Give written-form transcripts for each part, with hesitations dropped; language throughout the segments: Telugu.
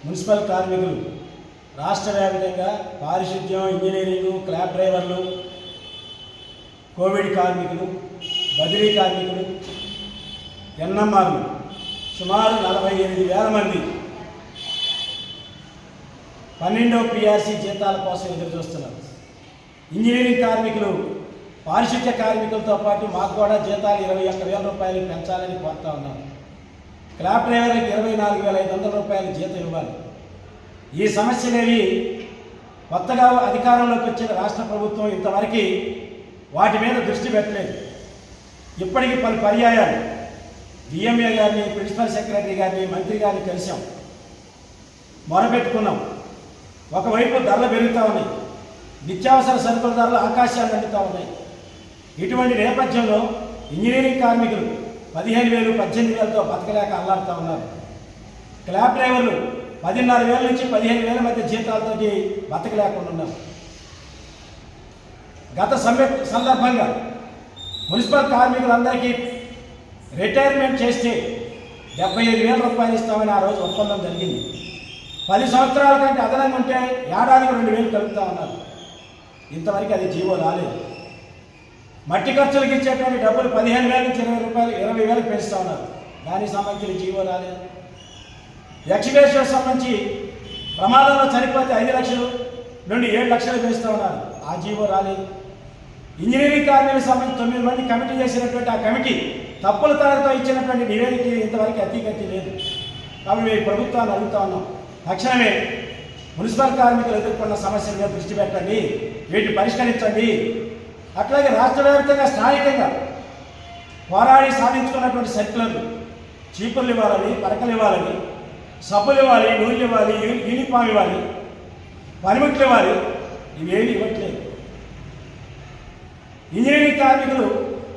మున్సిపల్ కార్మికులు రాష్ట్ర వ్యాప్తంగా పారిశుద్ధ్యం, ఇంజనీరింగ్, క్లాబ్ డ్రైవర్లు, కోవిడ్ కార్మికులు, బదిలీ కార్మికులు, ఎన్ఎంఆర్లు సుమారు 48,000 మంది 12వ పిఆర్సీ జీతాల కోసం ఎదురు చూస్తున్నారు. ఇంజనీరింగ్ కార్మికులు, పారిశుద్ధ్య కార్మికులతో పాటు మాకు కూడా జీతాలు 21,000 రూపాయలు పెంచాలని కోరుతా ఉన్నాం. క్లాబ్ డ్రైవర్లకు 24,500 రూపాయలు జీతం ఇవ్వాలి. ఈ సమస్యలేవి కొత్తగా అధికారంలోకి వచ్చిన రాష్ట్ర ప్రభుత్వం ఇంతవరకు వాటి మీద దృష్టి పెట్టలేదు. ఇప్పటికీ పలు పర్యాయాలు డిఎంఏ గారిని, ప్రిన్సిపల్ సెక్రటరీ గారిని, మంత్రి గారిని కలిసాం, మొరపెట్టుకున్నాం. ఒకవైపు ధరలు పెరుగుతూ ఉన్నాయి, నిత్యావసర సరుకుల ధరలు ఆకాశాన్ని అందుతూ ఉన్నాయి. ఇటువంటి నేపథ్యంలో ఇంజనీరింగ్ కార్మికులు 15,000, 18,000తో బతకలేక అల్లాడుతూ ఉన్నారు. క్లాబ్ డ్రైవర్లు 10,500 నుంచి 15,000 మధ్య జీతాలతో బతకలేకుండా ఉన్నారు. గత సమ్మె సందర్భంగా మున్సిపల్ కార్మికులందరికీ రిటైర్మెంట్ చేస్తే 75,000 రూపాయలు ఇస్తామని ఆ రోజు ఒప్పందం జరిగింది. 10 సంవత్సరాల కంటే అదనంగా ఉంటే ఏడాదికి 2,000 కలుపుతా ఉన్నారు. ఇంతవరకు అది జీవో రాలేదు. మట్టి ఖర్చులకు ఇచ్చేటువంటి డబ్బులు 15,000 నుంచి 20,000 పెంచుతా ఉన్నారు. దానికి సంబంధించిన జీవో రాలేదు. ఎక్స్‌గ్రేషియర్ సంబంధించి ప్రమాదంలో చనిపోతే 5 లక్షలు నుండి 7 లక్షలు పెంచుతా ఉన్నారు. ఆ జీవో రాలేదు. ఇంజనీరింగ్ కార్మికులకు సంబంధించి 9 మంది కమిటీ చేసినటువంటి ఆ కమిటీ తప్పుల తాడుతో ఇచ్చినటువంటి నివేదిక ఇంతవరకు అతిగతి లేదు. కాబట్టి మేము ప్రభుత్వాన్ని అడుగుతా ఉన్నాం, తక్షణమే మున్సిపల్ కార్మికులు ఎదుర్కొన్న సమస్యల మీద దృష్టి పెట్టండి, వీటిని పరిష్కరించండి. అట్లాగే రాష్ట్ర వ్యాప్తంగా స్థానికంగా పోరాడి సాధించుకున్నటువంటి సర్కులర్లు, చీపుర్లు ఇవ్వాలని, పరకలు ఇవ్వాలని, సబ్బులు ఇవ్వాలి, నూనెలు ఇవ్వాలి, యూనిఫామ్ ఇవ్వాలి, పనిముట్లు ఇవ్వాలి, ఇవేమి ఇవ్వట్లేదు. ఇంజనీరింగ్ కార్మికులు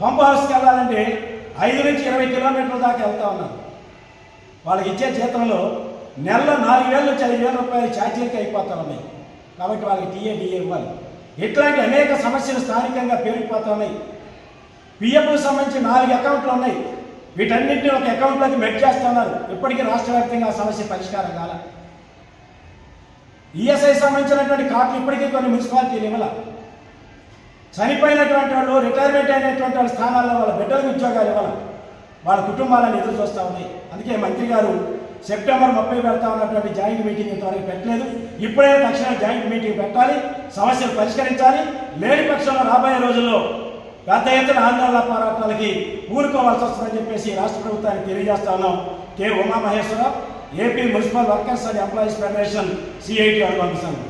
పంప్ హౌస్కి వెళ్ళాలంటే 5 నుంచి 20 కిలోమీటర్ల దాకా వెళ్తూ ఉన్నారు. వాళ్ళకి ఇచ్చే జీతంలో నెలలో 4,000 నుంచి 5,000 రూపాయలు ఛార్జీలకి అయిపోతూ ఉన్నాయి. కాబట్టి వాళ్ళకి డిఏ ఇవ్వాలి. ఇట్లాంటి అనేక సమస్యలు స్థానికంగా పేరుకుపోతూ ఉన్నాయి. పిఎఫ్కు సంబంధించి 4 అకౌంట్లు ఉన్నాయి. వీటన్నింటినీ ఒక అకౌంట్లోకి మెర్జ్ చేస్తున్నారు. ఇప్పటికీ రాష్ట్ర వ్యాప్తంగా ఆ సమస్య పరిష్కారం కాల. ఈఎస్ఐ సంబంధించినటువంటి కార్డులు ఇప్పటికీ కొన్ని మున్సిపాలిటీలు ఇవ్వాల. చనిపోయినటువంటి వాళ్ళు, రిటైర్మెంట్ అయినటువంటి వాళ్ళ స్థానాల్లో వాళ్ళ బిడ్డలకు ఉద్యోగాలు ఇవ్వాలి. వాళ్ళ కుటుంబాలను ఎదురు చూస్తూ ఉన్నాయి. అందుకే మంత్రి గారు సెప్టెంబర్ 30 పెడతా ఉన్నటువంటి జాయింట్ మీటింగ్ ఇంతవరకు పెట్టలేదు. ఇప్పుడే తక్షణ జాయింట్ మీటింగ్ పెట్టాలి, సమస్యలు పరిష్కరించాలి. లేని పక్షంలో రాబోయే రోజుల్లో పెద్ద ఎత్తున ఆందోళన పోరాటాలకి ఊరుకోవాల్సి వస్తుందని చెప్పేసి రాష్ట్ర ప్రభుత్వానికి తెలియజేస్తా ఉన్నాం. K Umamaheswararao, AP municipal workers and employees federation, CIT అనుబంధ సంఘం.